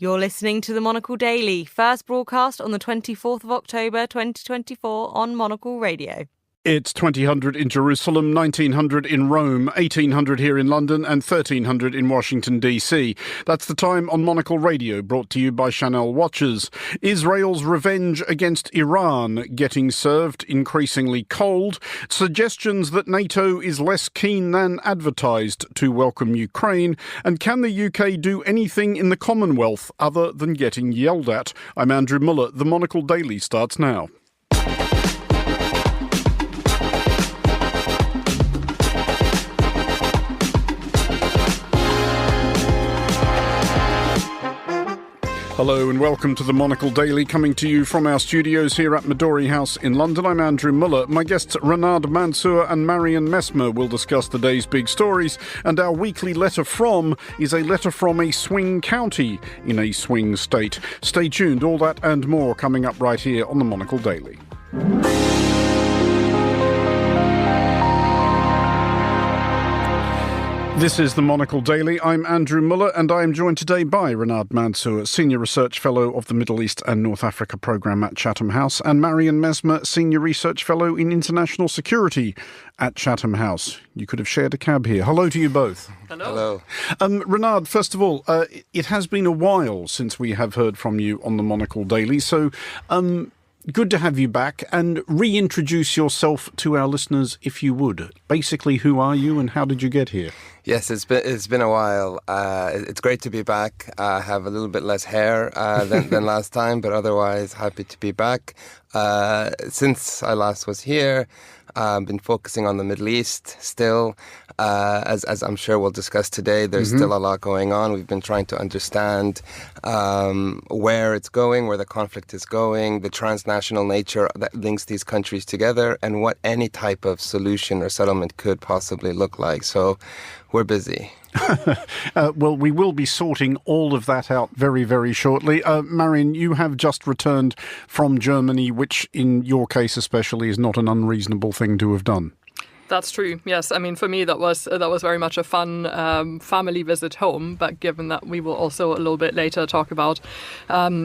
You're listening to the Monocle Daily, first broadcast on the 24th of October 2024 on Monocle Radio. It's 2000 in Jerusalem, 1900 in Rome, 1800 here in London and 1300 in Washington, D.C. That's the time on Monocle Radio, brought to you by Chanel Watches. Israel's revenge against Iran getting served increasingly cold. Suggestions that Nato is less keen than advertised to welcome Ukraine. And can the UK do anything in the Commonwealth other than getting yelled at? I'm Andrew Muller. The Monocle Daily starts now. Hello and welcome to the Monocle Daily, coming to you from our studios here at Midori House in London. I'm Andrew Muller. My guests Renad, Mansour and Marion Messmer will discuss the day's big stories, and our weekly letter from is a letter from a swing county in a swing state. Stay tuned, all that and more coming up right here on the Monocle Daily. This is the Monocle Daily. I'm Andrew Muller and I am joined today by Renad Mansour, Senior Research Fellow of the Middle East and North Africa Programme at Chatham House, and Marion Messmer, Senior Research Fellow in International Security at Chatham House. You could have shared a cab here. Hello to you both. Hello. Renad, first of all, it has been a while since we have heard from you on the Monocle Daily, so good to have you back, and reintroduce yourself to our listeners if you would. Basically, who are you and how did you get here? Yes, it's been a while. It's great to be back. I have a little bit less hair than last time, but otherwise happy to be back. Since I last was here, I've been focusing on the Middle East still. As I'm sure we'll discuss today, there's still a lot going on. We've been trying to understand where it's going, where the conflict is going, the transnational nature that links these countries together, and what any type of solution or settlement could possibly look like. So we're busy. Well, we will be sorting all of that out very, very shortly. Marion, you have just returned from Germany, which in your case especially is not an unreasonable thing to have done. That's true. Yes, I mean, for me, that was very much a fun family visit home. But given that we will also a little bit later talk about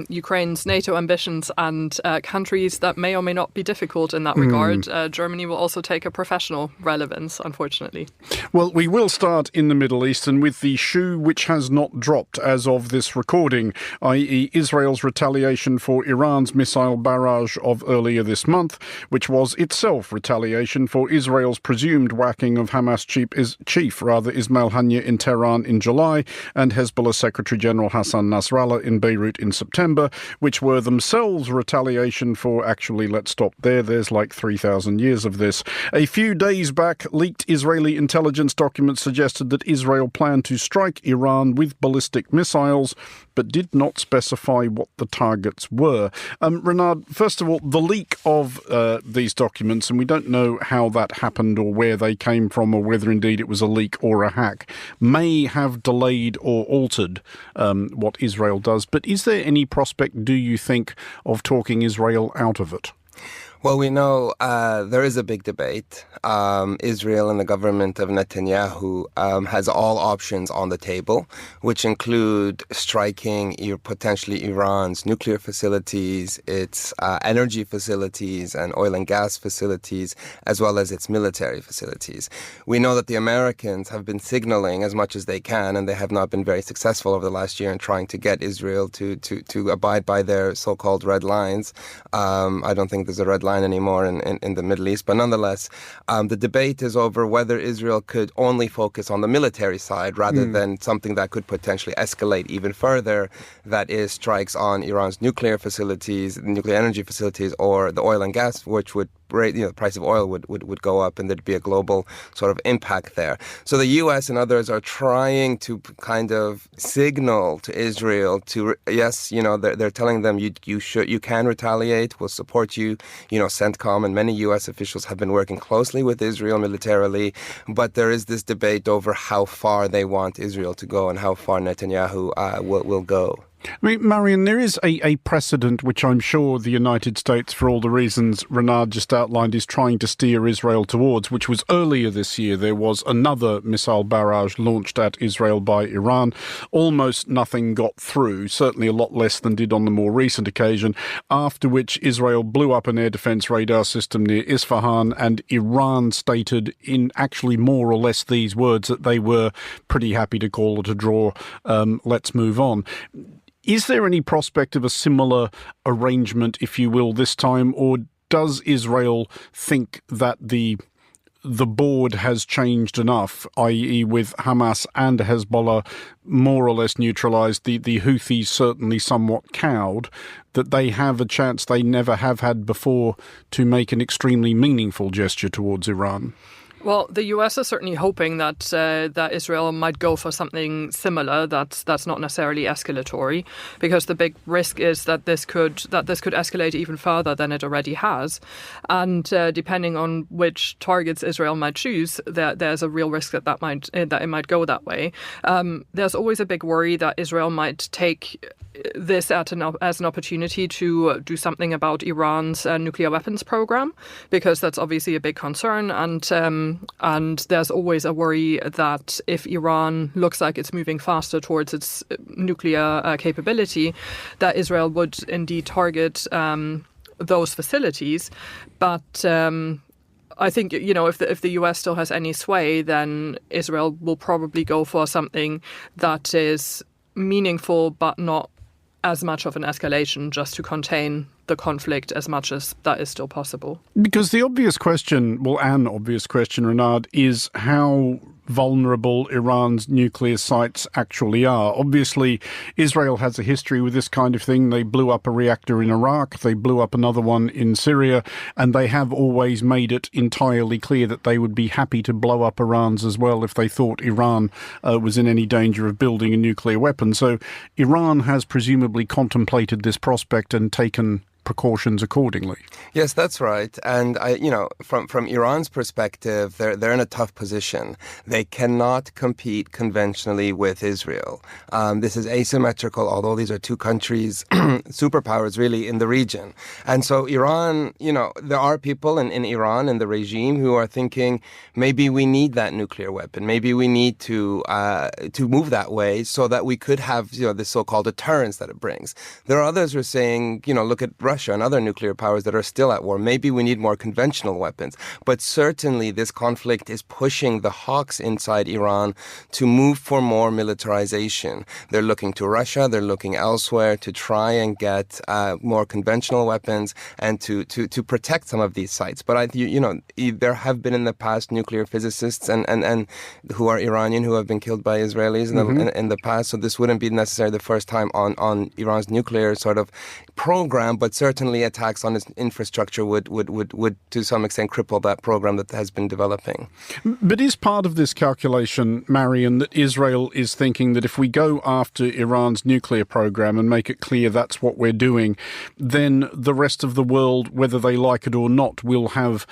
Ukraine's NATO ambitions and countries that may or may not be difficult in that regard, Germany will also take a professional relevance, unfortunately. Well, we will start in the Middle East and with the shoe which has not dropped as of this recording, i.e. Israel's retaliation for Iran's missile barrage of earlier this month, which was itself retaliation for Israel's presumed whacking of Hamas chief Ismail Haniyeh in Tehran in July and Hezbollah Secretary General Hassan Nasrallah in Beirut in September, which were themselves retaliation for, actually, let's stop there, there's like 3,000 years of this. A few days back, leaked Israeli intelligence documents suggested that Israel planned to strike Iran with ballistic missiles, but did not specify what the targets were. Renad, first of all, the leak of these documents, and we don't know how that happened or where they came from or whether indeed it was a leak or a hack, may have delayed or altered what Israel does. But is there any prospect, do you think, of talking Israel out of it? Well, we know there is a big debate. Israel and the government of Netanyahu has all options on the table, which include striking potentially Iran's nuclear facilities, its energy facilities and oil and gas facilities, as well as its military facilities. We know that the Americans have been signaling as much as they can, and they have not been very successful over the last year in trying to get Israel to abide by their so-called red lines. I don't think there's a red line anymore in the Middle East. But nonetheless, the debate is over whether Israel could only focus on the military side rather than something that could potentially escalate even further, that is strikes on Iran's nuclear facilities, nuclear energy facilities, or the oil and gas, which would the price of oil would go up, and there'd be a global sort of impact there. So the U.S. and others are trying to kind of signal to Israel to, yes, they're telling them you can retaliate, we'll support you. CENTCOM and many U.S. officials have been working closely with Israel militarily, but there is this debate over how far they want Israel to go and how far Netanyahu will go. I mean, Marion, there is a precedent which I'm sure the United States, for all the reasons Renad just outlined, is trying to steer Israel towards, which was earlier this year. There was another missile barrage launched at Israel by Iran. Almost nothing got through, certainly a lot less than did on the more recent occasion, after which Israel blew up an air defense radar system near Isfahan, and Iran stated in actually more or less these words that they were pretty happy to call it a draw. Let's move on. Is there any prospect of a similar arrangement, if you will, this time, or does Israel think that the board has changed enough, i.e. with Hamas and Hezbollah more or less neutralised, the Houthis certainly somewhat cowed, that they have a chance they never have had before to make an extremely meaningful gesture towards Iran? Well, the US is certainly hoping that that Israel might go for something similar. That's not necessarily escalatory, because the big risk is that this could escalate even further than it already has, and depending on which targets Israel might choose, there's a real risk that it might go that way. There's always a big worry that Israel might take this as an opportunity to do something about Iran's nuclear weapons program, because that's obviously a big concern, and there's always a worry that if Iran looks like it's moving faster towards its nuclear capability, that Israel would indeed target those facilities. But I think, if the US still has any sway, then Israel will probably go for something that is meaningful but not as much of an escalation, just to contain the conflict as much as that is still possible. Because an obvious question, Renad, is how vulnerable Iran's nuclear sites actually are. Obviously, Israel has a history with this kind of thing. They blew up a reactor in Iraq, they blew up another one in Syria, and they have always made it entirely clear that they would be happy to blow up Iran's as well if they thought Iran was in any danger of building a nuclear weapon. So Iran has presumably contemplated this prospect and taken precautions accordingly. Yes, that's right. And from Iran's perspective, they're in a tough position. They cannot compete conventionally with Israel. This is asymmetrical, although these are two countries, superpowers really in the region. And so Iran, there are people in Iran, in the regime, who are thinking maybe we need that nuclear weapon. Maybe we need to move that way so that we could have this so-called deterrence that it brings. There are others who are saying, look at Russia and other nuclear powers that are still at war. Maybe we need more conventional weapons. But certainly this conflict is pushing the hawks inside Iran to move for more militarization. They're looking to Russia, they're looking elsewhere to try and get more conventional weapons and to protect some of these sites. But there have been in the past nuclear physicists and who are Iranian who have been killed by Israelis in the past. So this wouldn't be necessarily the first time on Iran's nuclear sort of program, but certainly attacks on its infrastructure would to some extent cripple that program that has been developing. But is part of this calculation, Marion, that Israel is thinking that if we go after Iran's nuclear program and make it clear that's what we're doing, then the rest of the world, whether they like it or not, will have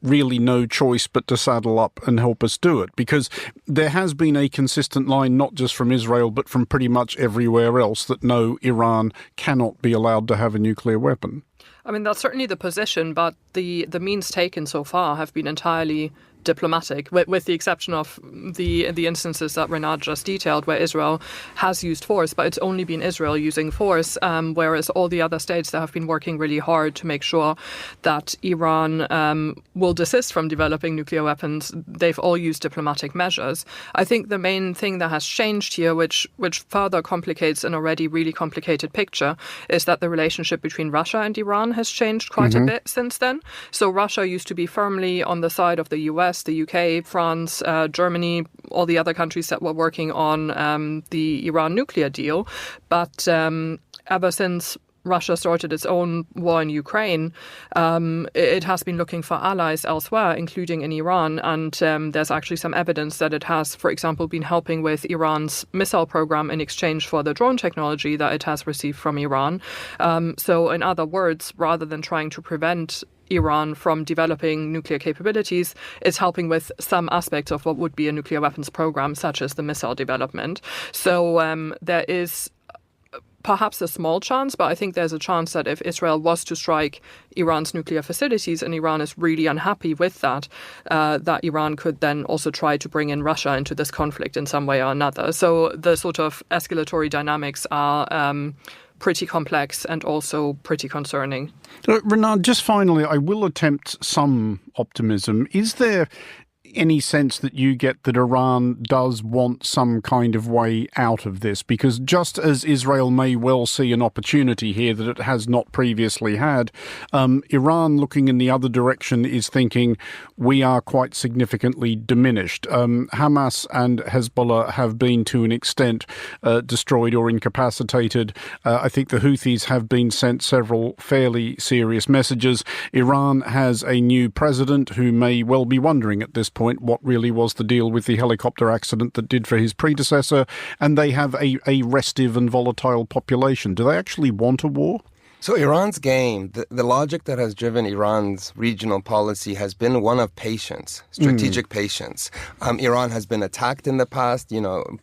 really no choice but to saddle up and help us do it? Because there has been a consistent line, not just from Israel, but from pretty much everywhere else, that no, Iran cannot be allowed to have a nuclear weapon. I mean, that's certainly the position, but the means taken so far have been entirely diplomatic, with the exception of the instances that Renad just detailed, where Israel has used force, but it's only been Israel using force, whereas all the other states that have been working really hard to make sure that Iran will desist from developing nuclear weapons, they've all used diplomatic measures. I think the main thing that has changed here, which further complicates an already really complicated picture, is that the relationship between Russia and Iran has changed quite a bit since then. So Russia used to be firmly on the side of the US, the UK, France, Germany, all the other countries that were working on the Iran nuclear deal. But ever since Russia started its own war in Ukraine, it has been looking for allies elsewhere, including in Iran. And there's actually some evidence that it has, for example, been helping with Iran's missile program in exchange for the drone technology that it has received from Iran. So in other words, rather than trying to prevent Iran from developing nuclear capabilities, it's helping with some aspects of what would be a nuclear weapons program, such as the missile development. So there is perhaps a small chance, but I think there's a chance that if Israel was to strike Iran's nuclear facilities and Iran is really unhappy with that, that Iran could then also try to bring in Russia into this conflict in some way or another. So the sort of escalatory dynamics are pretty complex and also pretty concerning. Renad, just finally, I will attempt some optimism. Is there any sense that you get that Iran does want some kind of way out of this? Because just as Israel may well see an opportunity here that it has not previously had, Iran, looking in the other direction, is thinking we are quite significantly diminished. Hamas and Hezbollah have been to an extent destroyed or incapacitated. I think the Houthis have been sent several fairly serious messages. Iran has a new president who may well be wondering at this point what really was the deal with the helicopter accident that did for his predecessor, and they have a restive and volatile population. Do they actually want a war? So Iran's game, the logic that has driven Iran's regional policy has been one of patience, strategic patience. Iran has been attacked in the past.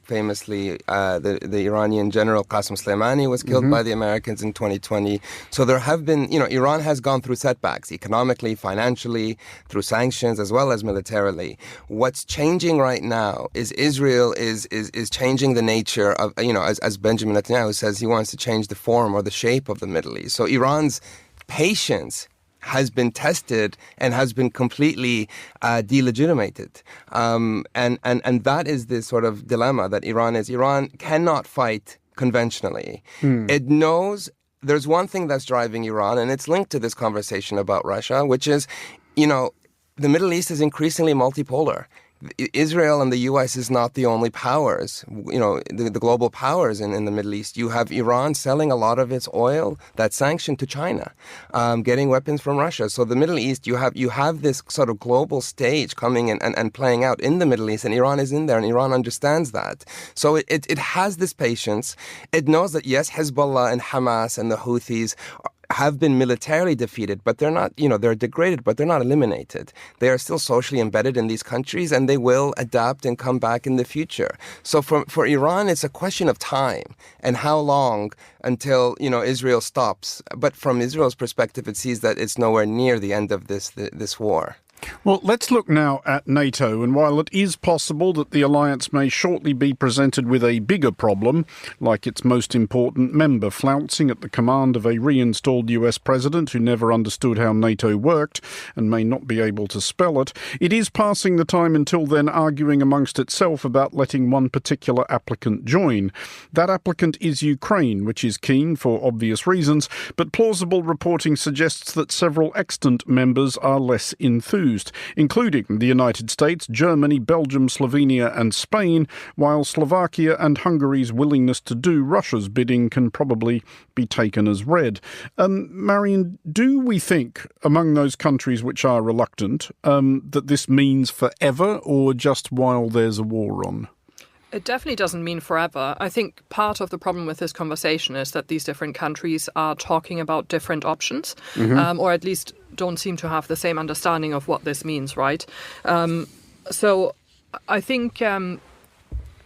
Famously, the Iranian general Qasem Soleimani was killed by the Americans in 2020. So there have been, Iran has gone through setbacks economically, financially, through sanctions, as well as militarily. What's changing right now is Israel is changing the nature of, as Benjamin Netanyahu says, he wants to change the form or the shape of the Middle East. So Iran's patience has been tested and has been completely delegitimated. And that is the sort of dilemma that Iran is. Iran cannot fight conventionally. It knows there's one thing that's driving Iran, and it's linked to this conversation about Russia, which is, the Middle East is increasingly multipolar. Israel and the U.S. is not the only powers, the global powers in the Middle East. You have Iran selling a lot of its oil that's sanctioned to China, getting weapons from Russia. So the Middle East, you have this sort of global stage coming in and playing out in the Middle East, and Iran is in there, and Iran understands that. So it has this patience. It knows that, yes, Hezbollah and Hamas and the Houthis have been militarily defeated, but they're not, they're degraded, but they're not eliminated. They are still socially embedded in these countries, and they will adapt and come back in the future. So for Iran, it's a question of time and how long until, Israel stops. But from Israel's perspective, it sees that it's nowhere near the end of this war. Well, let's look now at NATO, and while it is possible that the alliance may shortly be presented with a bigger problem, like its most important member flouncing at the command of a reinstalled US president who never understood how NATO worked and may not be able to spell it, it is passing the time until then arguing amongst itself about letting one particular applicant join. That applicant is Ukraine, which is keen for obvious reasons, but plausible reporting suggests that several extant members are less enthused, including the United States, Germany, Belgium, Slovenia and Spain, while Slovakia and Hungary's willingness to do Russia's bidding can probably be taken as read. Marion, do we think, among those countries which are reluctant, that this means forever or just while there's a war on? It definitely doesn't mean forever. I think part of the problem with this conversation is that these different countries are talking about different options, or at least don't seem to have the same understanding of what this means, right? So I think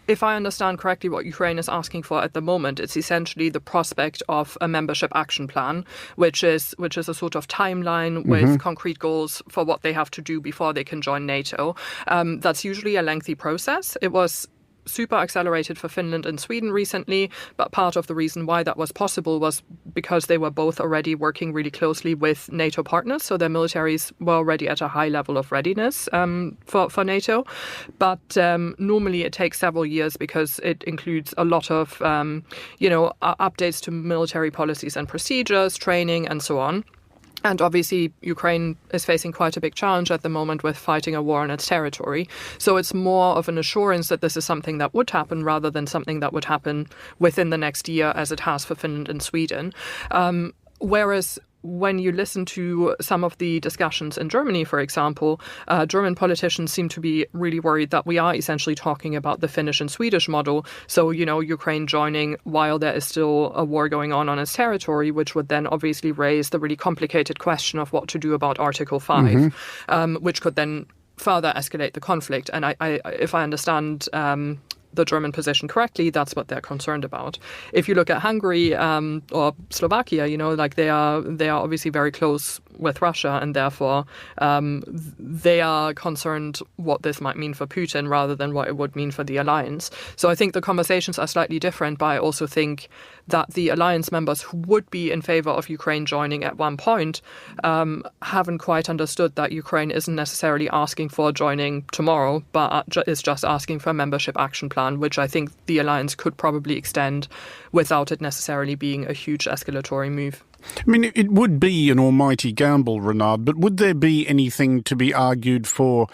if I understand correctly what Ukraine is asking for at the moment, it's essentially the prospect of a membership action plan, which is a sort of timeline with concrete goals for what they have to do before they can join NATO. That's usually a lengthy process. It was super accelerated for Finland and Sweden recently, but part of the reason why that was possible was because they were both already working really closely with NATO partners, so their militaries were already at a high level of readiness for NATO. But normally it takes several years because it includes a lot of updates to military policies and procedures, training, and so on. And obviously, Ukraine is facing quite a big challenge at the moment with fighting a war on its territory. So it's more of an assurance that this is something that would happen rather than something that would happen within the next year, as it has for Finland and Sweden. Whereas when you listen to some of the discussions in Germany, for example, German politicians seem to be really worried that we are essentially talking about the Finnish and Swedish model. So, Ukraine joining while there is still a war going on its territory, which would then obviously raise the really complicated question of what to do about Article 5, which could then further escalate the conflict. And if I understand the German position correctly, that's what they're concerned about. If you look at Hungary or Slovakia, they are obviously very close with Russia, and therefore they are concerned what this might mean for Putin rather than what it would mean for the alliance. So I think the conversations are slightly different, but I also think that the alliance members who would be in favor of Ukraine joining at one point haven't quite understood that Ukraine isn't necessarily asking for joining tomorrow, but is just asking for a membership action plan, which I think the alliance could probably extend without it necessarily being a huge escalatory move. I mean, it would be an almighty gamble, Renad, but would there be anything to be argued for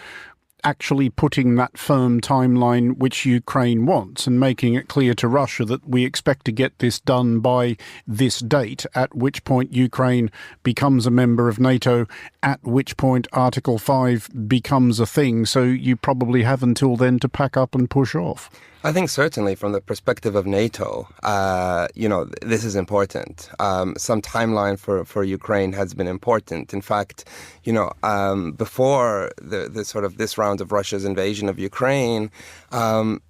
actually putting that firm timeline which Ukraine wants and making it clear to Russia that we expect to get this done by this date, at which point Ukraine becomes a member of NATO, at which point Article 5 becomes a thing, so you probably have until then to pack up and push off? I think certainly from the perspective of NATO, this is important. Some timeline for Ukraine has been important. In fact, before the sort of this round of Russia's invasion of Ukraine,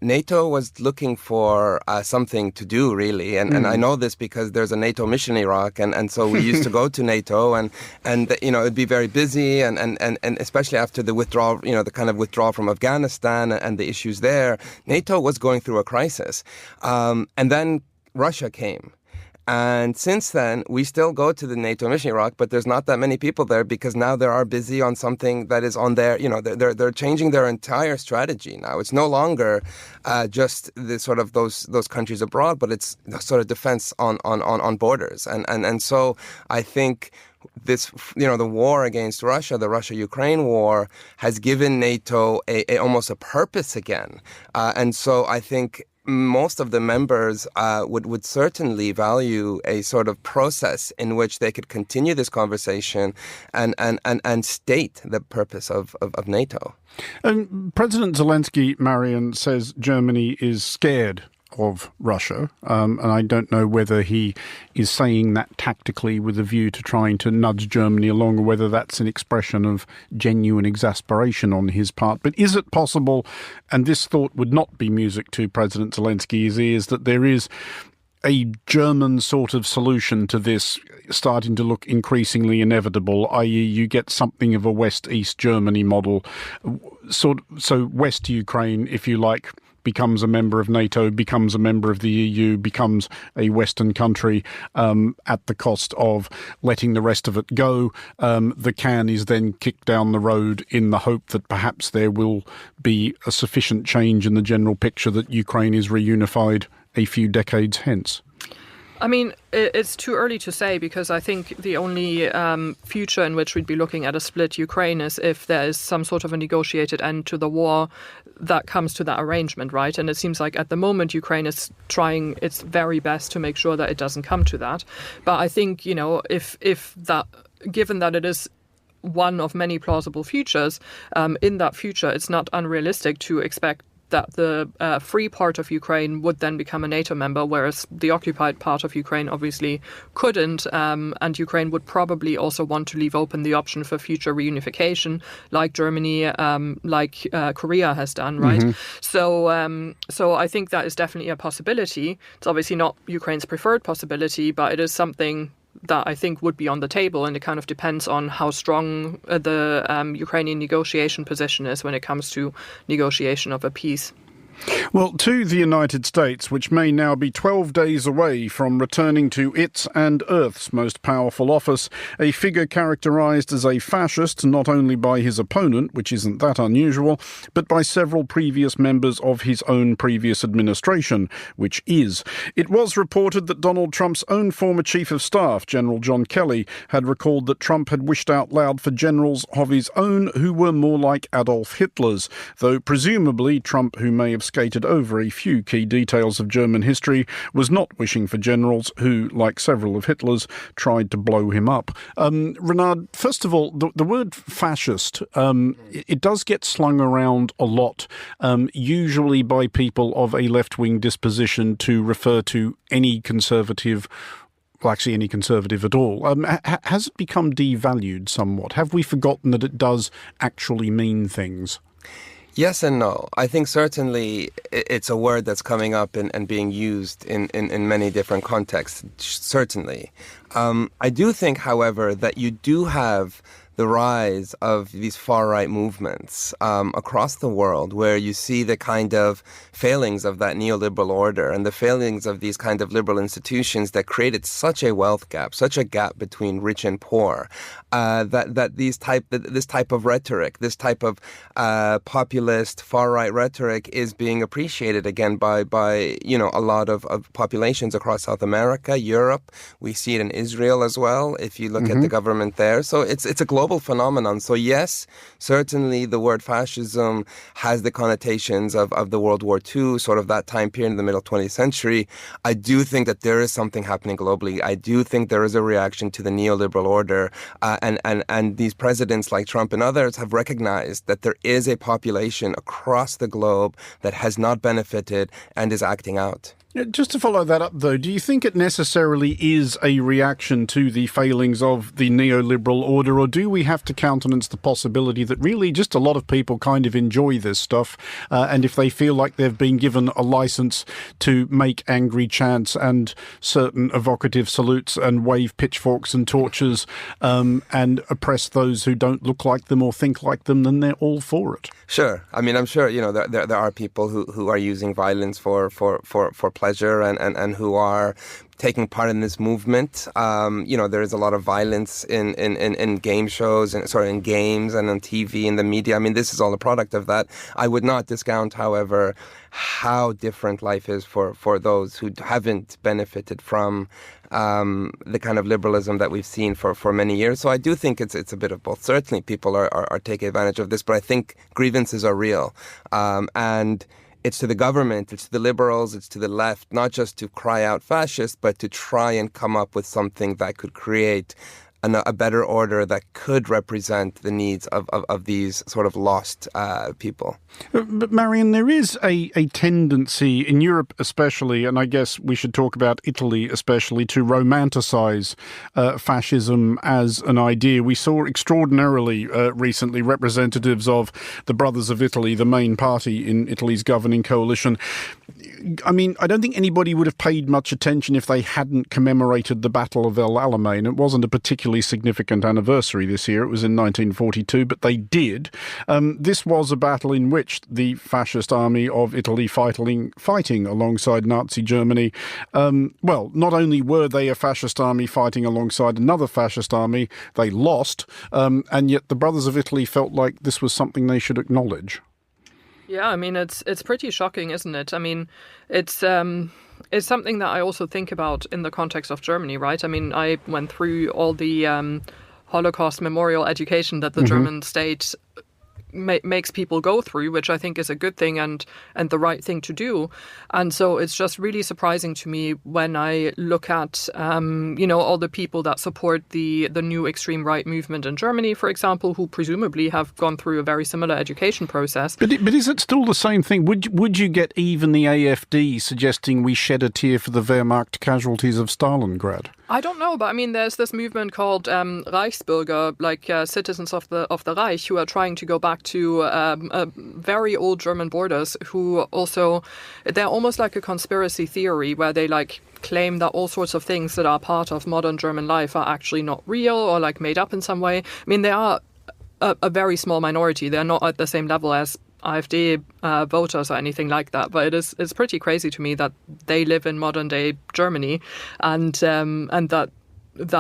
NATO was looking for something to do, really. And I know this because there's a NATO mission in Iraq. And so we used to go to NATO and it'd be very busy. And especially after the withdrawal, the kind of withdrawal from Afghanistan and the issues there, NATO was going through a crisis. And then Russia came. And since then, we still go to the NATO mission in Iraq, but there's not that many people there because now they are busy on something that is on their, they're changing their entire strategy now. It's no longer just the sort of those countries abroad, but it's the sort of defense on borders. And so I think this, the war against Russia, the Russia-Ukraine war, has given NATO almost a purpose again. And so I think most of the members would certainly value a sort of process in which they could continue this conversation and state the purpose of NATO. President Zelensky, Marion, says Germany is scared of Russia, and I don't know whether he is saying that tactically with a view to trying to nudge Germany along, or whether that's an expression of genuine exasperation on his part. But is it possible, and this thought would not be music to President Zelensky's ears, that there is a German sort of solution to this starting to look increasingly inevitable, i.e. you get something of a West-East Germany model, so West Ukraine, if you like, becomes a member of NATO, becomes a member of the EU, becomes a Western country at the cost of letting the rest of it go. The can is then kicked down the road in the hope that perhaps there will be a sufficient change in the general picture that Ukraine is reunified a few decades hence. I mean, it's too early to say, because I think the only future in which we'd be looking at a split Ukraine is if there is some sort of a negotiated end to the war that comes to that arrangement, right? And it seems like at the moment Ukraine is trying its very best to make sure that it doesn't come to that. But I think, if that, given that it is one of many plausible futures, in that future it's not unrealistic to expect that the free part of Ukraine would then become a NATO member, whereas the occupied part of Ukraine obviously couldn't. And Ukraine would probably also want to leave open the option for future reunification, like Germany, like Korea has done, right? Mm-hmm. So I think that is definitely a possibility. It's obviously not Ukraine's preferred possibility, but it is something that I think would be on the table, and it kind of depends on how strong the Ukrainian negotiation position is when it comes to negotiation of a peace. Well, to the United States, which may now be 12 days away from returning to its and Earth's most powerful office, a figure characterised as a fascist not only by his opponent, which isn't that unusual, but by several previous members of his own previous administration, which is. It was reported that Donald Trump's own former chief of staff, General John Kelly, had recalled that Trump had wished out loud for generals of his own who were more like Adolf Hitler's, though presumably Trump, who may have skated over a few key details of German history, was not wishing for generals who, like several of Hitler's, tried to blow him up. Renad, first of all, the word fascist, it does get slung around a lot, usually by people of a left-wing disposition to refer to any conservative, well, actually any conservative at all. Has it become devalued somewhat? Have we forgotten that it does actually mean things? Yes and no. I think certainly it's a word that's coming up and being used in many different contexts, certainly. I do think, however, that you do have the rise of these far-right movements across the world, where you see the kind of failings of that neoliberal order and the failings of these kind of liberal institutions that created such a wealth gap, such a gap between rich and poor, that this type of rhetoric, this type of populist far-right rhetoric is being appreciated again by a lot of populations across South America, Europe. We see it in Israel as well, if you look at the government there. So it's a global phenomenon. So yes, certainly the word fascism has the connotations of the World War II, sort of that time period in the middle 20th century. I do think that there is something happening globally. I do think there is a reaction to the neoliberal order, and these presidents like Trump and others have recognized that there is a population across the globe that has not benefited and is acting out. Just to follow that up, though, do you think it necessarily is a reaction to the failings of the neoliberal order, or do we have to countenance the possibility that really just a lot of people kind of enjoy this stuff, and if they feel like they've been given a license to make angry chants and certain evocative salutes and wave pitchforks and torches and oppress those who don't look like them or think like them, then they're all for it? Sure. I mean, I'm sure, there are people who are using violence for pleasure and who are taking part in this movement. There is a lot of violence in game shows and in games and on TV, in the media. I mean, this is all a product of that. I would not discount, however, how different life is for those who haven't benefited from the kind of liberalism that we've seen for many years. So I do think it's a bit of both. Certainly people are taking advantage of this, but I think grievances are real. And it's to the government, it's to the liberals, it's to the left, not just to cry out fascist, but to try and come up with something that could create a better order that could represent the needs of these sort of lost people. But Marion, there is a tendency in Europe especially, and I guess we should talk about Italy especially, to romanticize fascism as an idea. We saw extraordinarily recently representatives of the Brothers of Italy, the main party in Italy's governing coalition. I mean, I don't think anybody would have paid much attention if they hadn't commemorated the Battle of El Alamein. It wasn't a particularly significant anniversary this year. It was in 1942, but they did. This was a battle in which the fascist army of Italy fighting alongside Nazi Germany. Not only were they a fascist army fighting alongside another fascist army, they lost, and yet the Brothers of Italy felt like this was something they should acknowledge. Yeah, I mean, it's pretty shocking, isn't it? I mean, it's something that I also think about in the context of Germany, right? I mean, I went through all the Holocaust memorial education that the German state makes people go through, which I think is a good thing and the right thing to do. And so it's just really surprising to me when I look at, all the people that support the new extreme right movement in Germany, for example, who presumably have gone through a very similar education process. But is it still the same thing? Would you get even the AfD suggesting we shed a tear for the Wehrmacht casualties of Stalingrad? I don't know, but I mean, there's this movement called Reichsbürger, like citizens of the Reich, who are trying to go back to very old German borders. Who also, they're almost like a conspiracy theory where they claim that all sorts of things that are part of modern German life are actually not real or made up in some way. I mean, they are a very small minority. They're not at the same level as AfD voters or anything like that, but it's pretty crazy to me that they live in modern day Germany, and that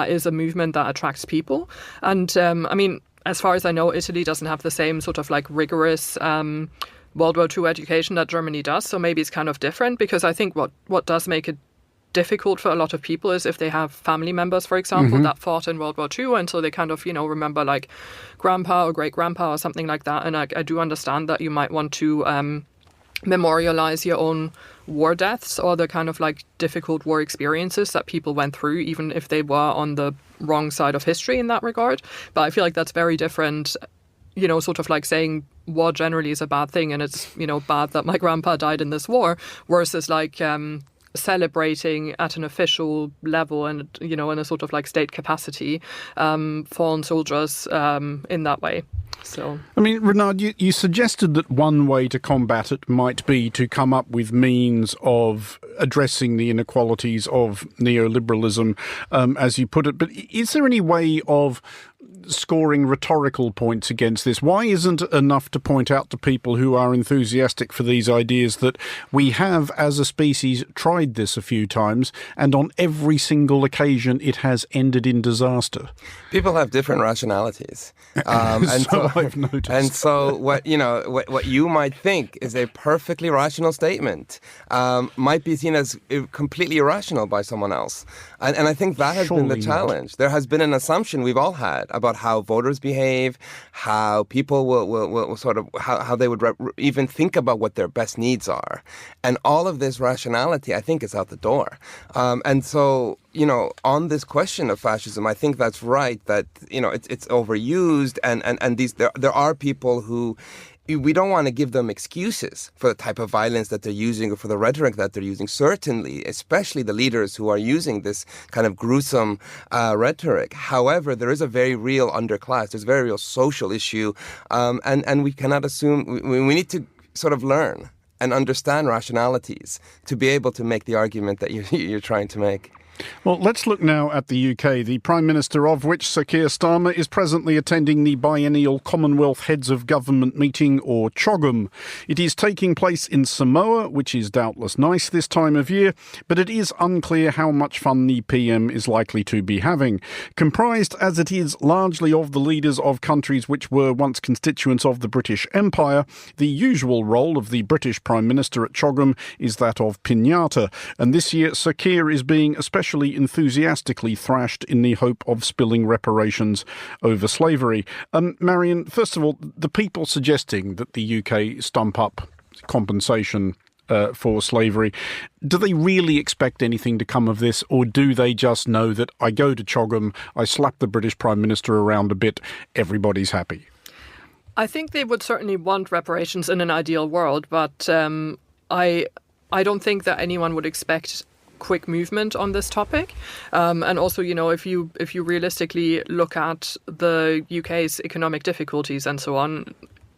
is a movement that attracts people. And I mean, as far as I know, Italy doesn't have the same sort of rigorous World War II education that Germany does, so maybe it's kind of different. Because I think what does make it difficult for a lot of people is if they have family members, for example, that fought in World War II, and so they kind of, remember grandpa or great-grandpa or something like that. And I do understand that you might want to memorialize your own war deaths or the kind of difficult war experiences that people went through, even if they were on the wrong side of history in that regard. But I feel like that's very different, sort of saying war generally is a bad thing and it's, bad that my grandpa died in this war, versus celebrating at an official level and, in a sort of like state capacity, fallen soldiers in that way. So, I mean, Renad, you suggested that one way to combat it might be to come up with means of addressing the inequalities of neoliberalism, as you put it. But is there any way of scoring rhetorical points against this? Why isn't it enough to point out to people who are enthusiastic for these ideas that we have, as a species, tried this a few times, and on every single occasion it has ended in disaster? People have different rationalities, and so I've noticed. And so what you might think is a perfectly rational statement might be seen as completely irrational by someone else, and I think that has been the challenge. Not. There has been an assumption we've all had about how voters behave, how people will sort of how they would even think about what their best needs are, and all of this rationality, I think, is out the door. And so, on this question of fascism, I think that's right, that it's overused, and there are people who. We don't want to give them excuses for the type of violence that they're using or for the rhetoric that they're using. Certainly, especially the leaders who are using this kind of gruesome rhetoric. However, there is a very real underclass. There's a very real social issue. And we cannot assume, we need to sort of learn and understand rationalities to be able to make the argument that you're trying to make. Well, let's look now at the UK, the Prime Minister of which, Sir Keir Starmer, is presently attending the biennial Commonwealth Heads of Government meeting, or CHOGM. It is taking place in Samoa, which is doubtless nice this time of year, but it is unclear how much fun the PM is likely to be having. Comprised as it is largely of the leaders of countries which were once constituents of the British Empire, the usual role of the British Prime Minister at CHOGM is that of piñata, and this year Sir Keir is being especially enthusiastically thrashed in the hope of spilling reparations over slavery. Marion, first of all, the people suggesting that the UK stump up compensation for slavery, do they really expect anything to come of this, or do they just know that I go to CHOGM, I slap the British Prime Minister around a bit, everybody's happy? I think they would certainly want reparations in an ideal world, but I don't think that anyone would expect quick movement on this topic. And also, if you realistically look at the UK's economic difficulties and so on,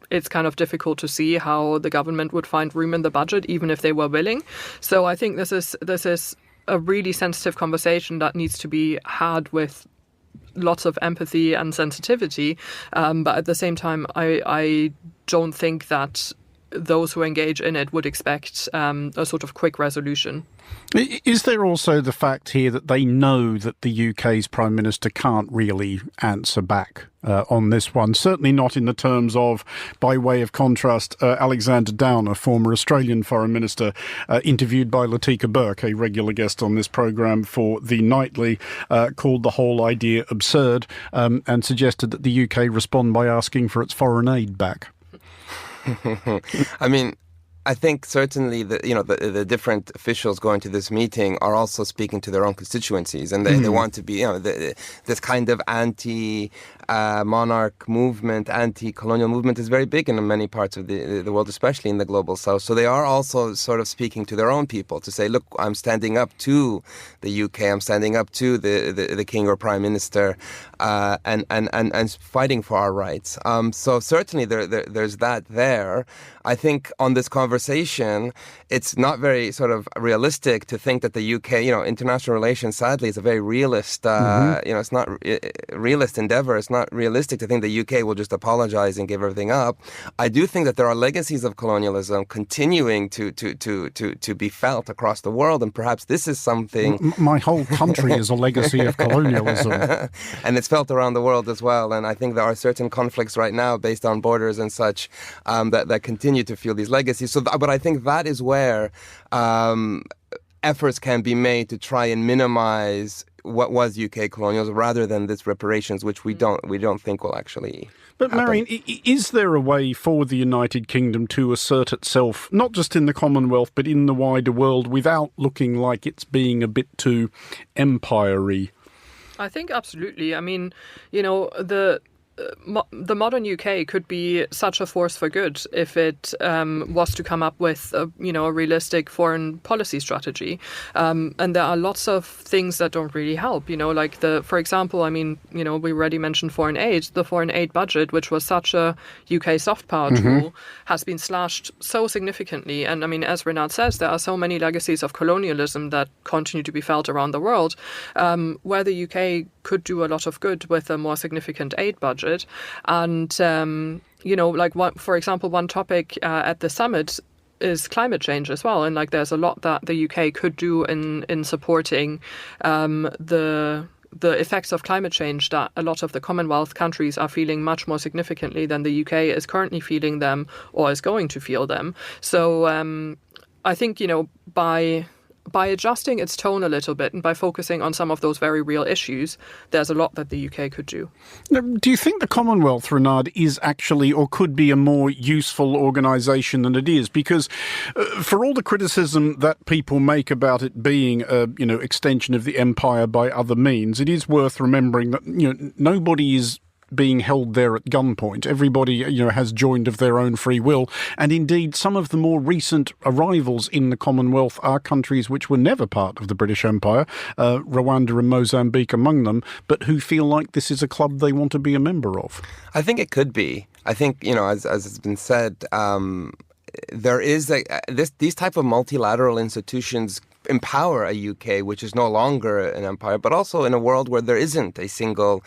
it's kind of difficult to see how the government would find room in the budget, even if they were willing. So I think this is a really sensitive conversation that needs to be had with lots of empathy and sensitivity. But at the same time, I don't think that those who engage in it would expect a sort of quick resolution. Is there also the fact here that they know that the UK's Prime Minister can't really answer back on this one? Certainly not in the terms of, by way of contrast, Alexander Downer, former Australian Foreign Minister, interviewed by Latika Burke, a regular guest on this programme for The Nightly, called the whole idea absurd and suggested that the UK respond by asking for its foreign aid back. I mean, I think certainly the different officials going to this meeting are also speaking to their own constituencies, and they want to be, this kind of anti-monarch movement, anti-colonial movement is very big in many parts of the world, especially in the global south. So they are also sort of speaking to their own people to say, look, I'm standing up to the UK, I'm standing up to the king or prime minister, and fighting for our rights. So certainly there's that there. I think on this conversation, it's not very sort of realistic to think that the UK, international relations, sadly, is a very realist, it's not realist endeavor. It's not realistic to think the UK will just apologize and give everything up. I do think that there are legacies of colonialism continuing to be felt across the world, and perhaps this is something. My whole country is a legacy of colonialism. And it's felt around the world as well. And I think there are certain conflicts right now based on borders and such that continue to feel these legacies. But I think that is where efforts can be made to try and minimize what was UK colonialism rather than this reparations, which we don't think will actually But happen. Marion, is there a way for the United Kingdom to assert itself, not just in the Commonwealth, but in the wider world, without looking like it's being a bit too empire-y? I think absolutely. I mean, the modern UK could be such a force for good if it was to come up with a realistic foreign policy strategy. And there are lots of things that don't really help. For example, we already mentioned foreign aid. The foreign aid budget, which was such a UK soft power tool, has been slashed so significantly. And as Renad says, there are so many legacies of colonialism that continue to be felt around the world, where the UK could do a lot of good with a more significant aid budget. And, for example, one topic at the summit is climate change as well. And there's a lot that the UK could do in supporting the effects of climate change that a lot of the Commonwealth countries are feeling much more significantly than the UK is currently feeling them or is going to feel them. So I think, by adjusting its tone a little bit and by focusing on some of those very real issues, there's a lot that the UK could do. Now, do you think the Commonwealth, Renad, is actually or could be a more useful organisation than it is? Because for all the criticism that people make about it being a extension of the empire by other means, it is worth remembering that nobody is being held there at gunpoint. Everybody, has joined of their own free will. And indeed, some of the more recent arrivals in the Commonwealth are countries which were never part of the British Empire, Rwanda and Mozambique among them, but who feel like this is a club they want to be a member of. I think it could be. I think, as has been said, there is these type of multilateral institutions empower a UK which is no longer an empire, but also in a world where there isn't a single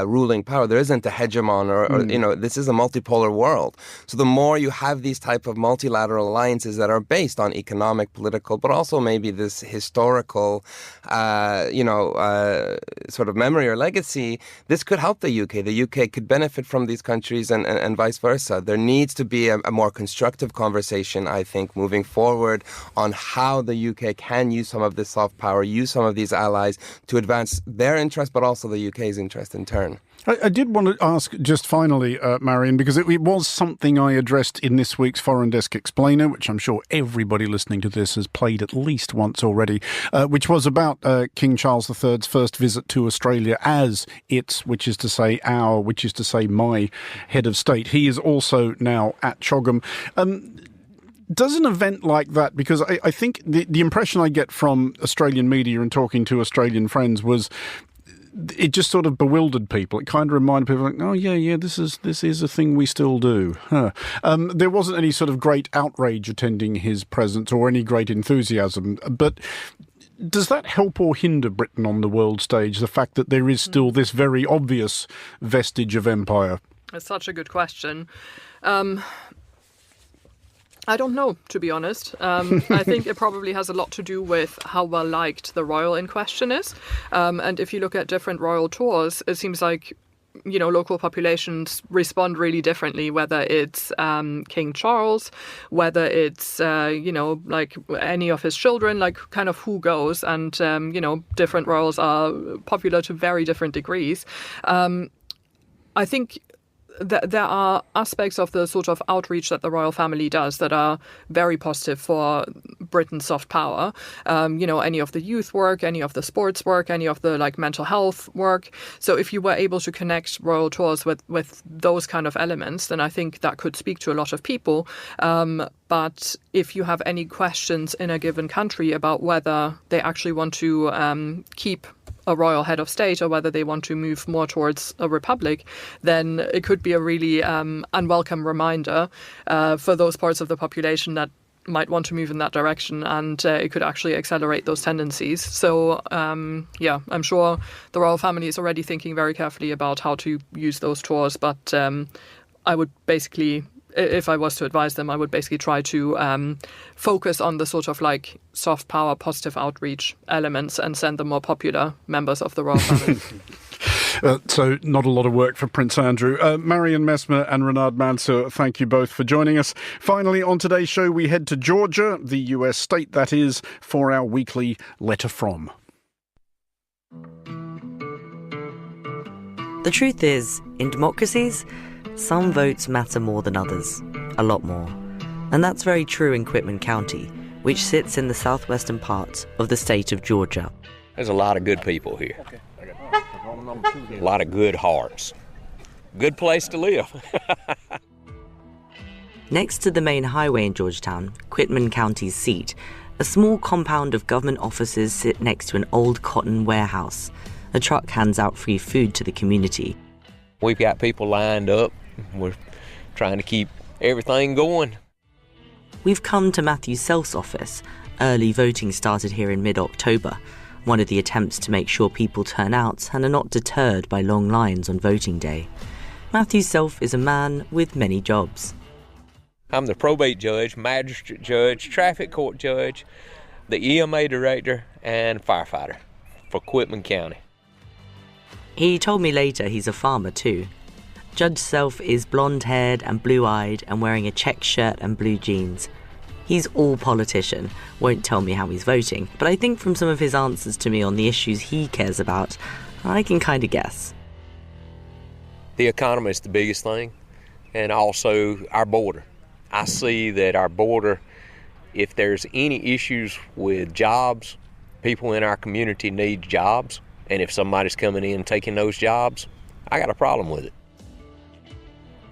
ruling power, there isn't a hegemon, or this is a multipolar world. So the more you have these type of multilateral alliances that are based on economic, political, but also maybe this historical, sort of memory or legacy, this could help the UK. The UK could benefit from these countries and vice versa. There needs to be a more constructive conversation, I think, moving forward on how the UK can use some of this soft power, use some of these allies to advance their interest, but also the UK's interest in turn. I did want to ask just finally, Marion, because it was something I addressed in this week's Foreign Desk Explainer, which I'm sure everybody listening to this has played at least once already, which was about King Charles III's first visit to Australia as its, which is to say our, which is to say my head of state. He is also now at Chogham. Does an event like that, because I think the impression I get from Australian media and talking to Australian friends was it just sort of bewildered people. It kind of reminded people, like, oh yeah, this is a thing we still do. There wasn't any sort of great outrage attending his presence or any great enthusiasm. But does that help or hinder Britain on the world stage, the fact that there is still this very obvious vestige of empire? That's such a good question. I don't know, to be honest. I think it probably has a lot to do with how well liked the royal in question is. And if you look at different royal tours, it seems like, local populations respond really differently, whether it's King Charles, whether it's, any of his children, kind of who goes. And, different royals are popular to very different degrees. I think there are aspects of the sort of outreach that the royal family does that are very positive for Britain's soft power. Any of the youth work, any of the sports work, any of the mental health work. So if you were able to connect royal tours with those kind of elements, then I think that could speak to a lot of people. But if you have any questions in a given country about whether they actually want to keep a royal head of state or whether they want to move more towards a republic, then it could be a really unwelcome reminder for those parts of the population that might want to move in that direction, and it could actually accelerate those tendencies. So, I'm sure the royal family is already thinking very carefully about how to use those tours, but I would basically, if I was to advise them, I would basically try to focus on the sort of soft power, positive outreach elements and send the more popular members of the royal family. So not a lot of work for Prince Andrew. Marion Messmer and Renad Mansour, thank you both for joining us. Finally, on today's show, we head to Georgia, the US state that is, for our weekly Letter From. The truth is, in democracies, some votes matter more than others, a lot more. And that's very true in Quitman County, which sits in the southwestern part of the state of Georgia. There's a lot of good people here. A lot of good hearts. good place to live. Next to the main highway in Georgetown, Quitman County's seat, a small compound of government offices sit next to an old cotton warehouse. A truck hands out free food to the community. We've got people lined up. We're trying to keep everything going. We've come to Matthew Self's office. Early voting started here in mid-October, one of the attempts to make sure people turn out and are not deterred by long lines on voting day. Matthew Self is a man with many jobs. I'm the probate judge, magistrate judge, traffic court judge, the EMA director, and firefighter for Quitman County. He told me later he's a farmer too. Judge Self is blonde-haired and blue-eyed and wearing a check shirt and blue jeans. He's all politician, won't tell me how he's voting, but I think from some of his answers to me on the issues he cares about, I can kind of guess. The economy is the biggest thing, and also our border. I see that our border, if there's any issues with jobs, people in our community need jobs, and if somebody's coming in taking those jobs, I got a problem with it.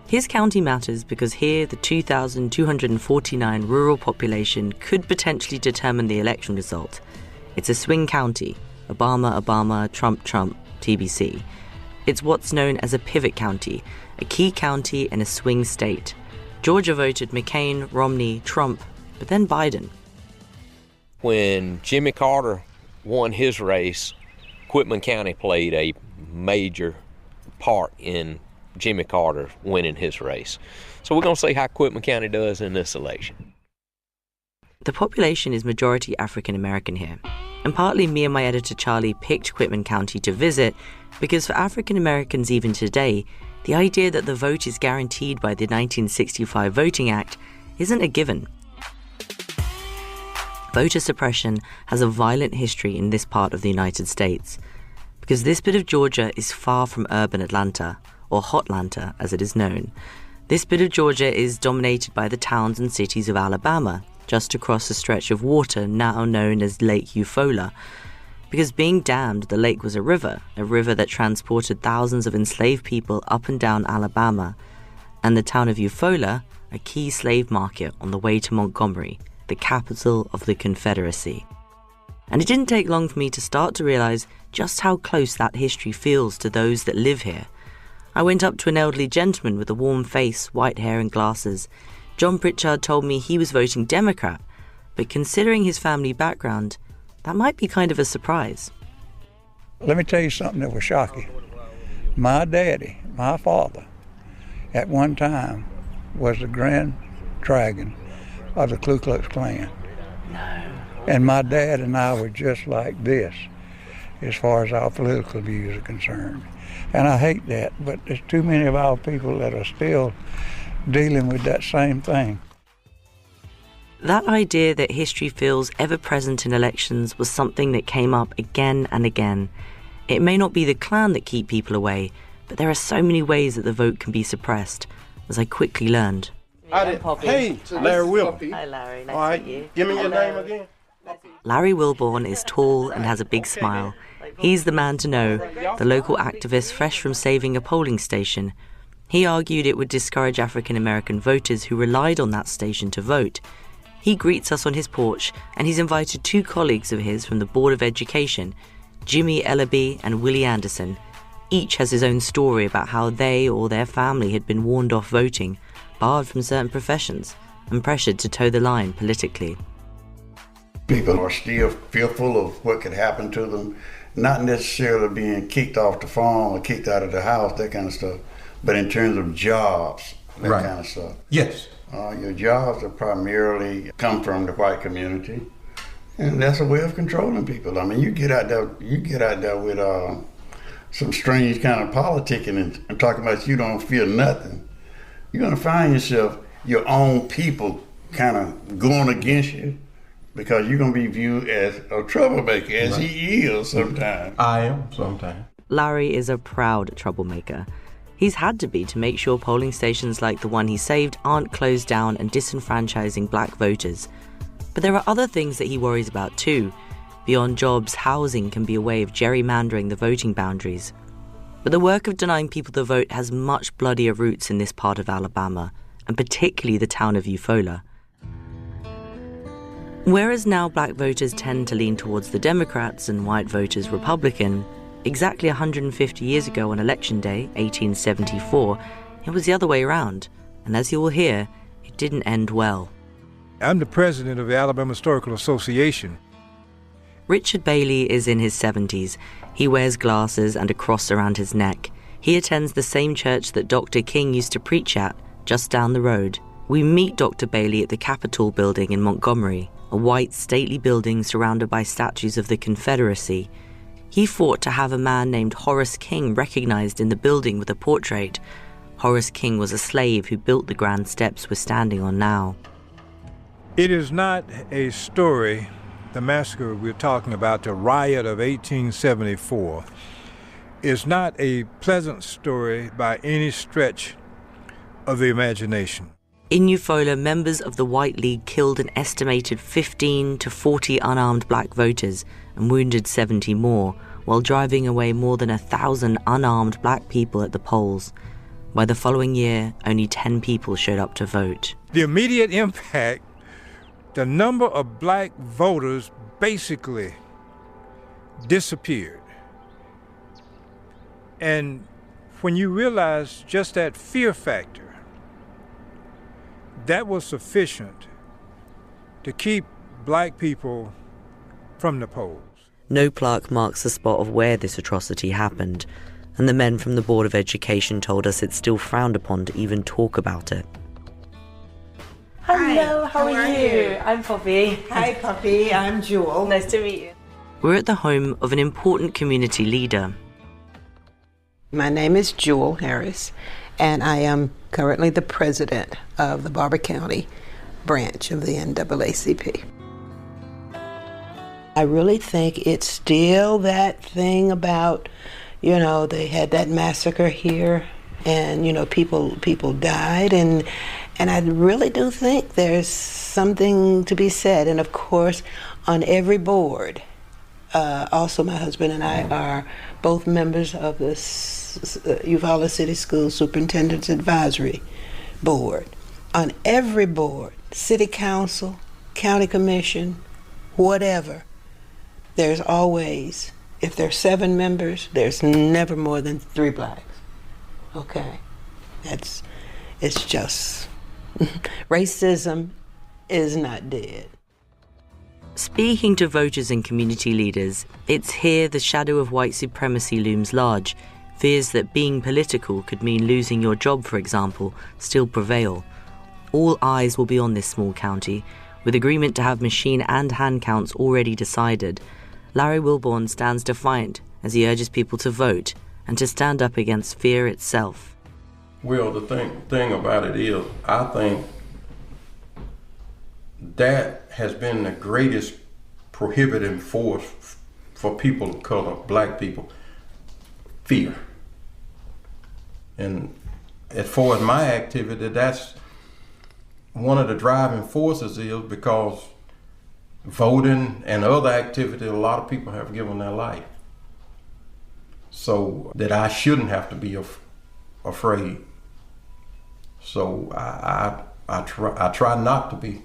His county matters because here the 2,249 rural population could potentially determine the election result. It's a swing county, Obama, Trump, TBC. It's what's known as a pivot county, a key county in a swing state. Georgia voted McCain, Romney, Trump, but then Biden. When Jimmy Carter won his race, Quitman County played a major part in Jimmy Carter winning his race. So we're going to see how Quitman County does in this election. The population is majority African American here, and partly me and my editor Charlie picked Quitman County to visit because for African Americans even today, the idea that the vote is guaranteed by the 1965 Voting Act isn't a given. Voter suppression has a violent history in this part of the United States, because this bit of Georgia is far from urban Atlanta, or Hotlanta as it is known. This bit of Georgia is dominated by the towns and cities of Alabama, just across a stretch of water now known as Lake Eufaula. Because being dammed, the lake was a river that transported thousands of enslaved people up and down Alabama, and the town of Eufaula, a key slave market on the way to Montgomery, the capital of the Confederacy. And it didn't take long for me to start to realize just how close that history feels to those that live here. I went up to an elderly gentleman with a warm face, white hair and glasses. John Pritchard told me he was voting Democrat, but considering his family background, that might be kind of a surprise. Let me tell you something that was shocking. My daddy, my father, at one time was the Grand Dragon of the Ku Klux Klan. No. And my dad and I were just like this as far as our political views are concerned. And I hate that, but there's too many of our people that are still dealing with that same thing. That idea that history feels ever-present in elections was something that came up again and again. It may not be the Klan that keep people away, but there are so many ways that the vote can be suppressed, as I quickly learned. Hey, Larry Wilborn. Hi, Larry. Nice All right, to meet you. give me your name again. Larry Wilborn is tall and has a big smile. He's the man to know, the local activist fresh from saving a polling station. He argued it would discourage African-American voters who relied on that station to vote. He greets us on his porch, and he's invited two colleagues of his from the Board of Education, Jimmy Ellaby and Willie Anderson. Each has his own story about how they or their family had been warned off voting, barred from certain professions, and pressured to toe the line politically. People are still fearful of what could happen to them, not necessarily being kicked off the farm or kicked out of the house, that kind of stuff, but in terms of jobs, that Right. kind of stuff. Yes. Your jobs are primarily come from the white community, and that's a way of controlling people. I mean, you get out there with some strange kind of politicking and talking about you don't feel nothing. You're gonna find yourself, your own people kind of going against you because you're gonna be viewed as a troublemaker, as Right. he is sometimes. I am sometimes. Larry is a proud troublemaker. He's had to be to make sure polling stations like the one he saved aren't closed down and disenfranchising black voters. But there are other things that he worries about too. Beyond jobs, housing can be a way of gerrymandering the voting boundaries. But the work of denying people the vote has much bloodier roots in this part of Alabama, and particularly the town of Eufaula. Whereas now black voters tend to lean towards the Democrats and white voters Republican, exactly 150 years ago on Election Day, 1874, it was the other way around. And as you will hear, it didn't end well. I'm the president of the Alabama Historical Association. Richard Bailey is in his 70s. He wears glasses and a cross around his neck. He attends the same church that Dr. King used to preach at, just down the road. We meet Dr. Bailey at the Capitol building in Montgomery, a white, stately building surrounded by statues of the Confederacy. He fought to have a man named Horace King recognized in the building with a portrait. Horace King was a slave who built the grand steps we're standing on now. It is not a story, the massacre we're talking about, the riot of 1874, is not a pleasant story by any stretch of the imagination. In Eufaula, members of the White League killed an estimated 15 to 40 unarmed black voters and wounded 70 more, while driving away more than 1,000 unarmed black people at the polls. By the following year, only 10 people showed up to vote. The immediate impact, the number of black voters basically disappeared. And when you realize just that fear factor, that was sufficient to keep black people from the polls. No plaque marks the spot of where this atrocity happened, and the men from the Board of Education told us it's still frowned upon to even talk about it. Hello, how are you? I'm Poppy. Hi, Poppy. I'm Jewel. Nice to meet you. We're at the home of an important community leader. My name is Jewel Harris, and I am currently the president of the Barber County branch of the NAACP. I really think it's still that thing about, they had that massacre here, and, people died, and I really do think there's something to be said. And of course, on every board, also my husband and I are both members of the Eufaula City School Superintendent's Advisory Board. On every board, city council, county commission, whatever, there's always, if there's 7 members, there's never more than 3 blacks. Okay, it's just, racism is not dead. Speaking to voters and community leaders, it's here the shadow of white supremacy looms large. Fears that being political could mean losing your job, for example, still prevail. All eyes will be on this small county, with agreement to have machine and hand counts already decided. Larry Wilborn stands defiant as he urges people to vote and to stand up against fear itself. Well, the thing about it is, I think that has been the greatest prohibiting force for people of color, black people, fear. And as far as my activity, that's one of the driving forces, is because voting and other activity, a lot of people have given their life. So that I shouldn't have to be afraid. So I try not to be.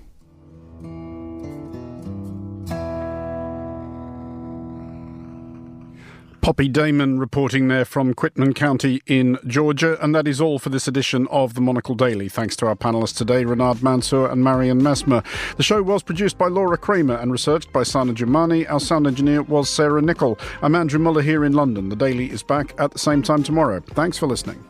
Poppy Damon reporting there from Quitman County in Georgia. And that is all for this edition of the Monocle Daily. Thanks to our panellists today, Renad, Mansour and Marion Messmer. The show was produced by Laura Kramer and researched by Sana Jumani. Our sound engineer was Sarah Nichol. I'm Andrew Muller here in London. The Daily is back at the same time tomorrow. Thanks for listening.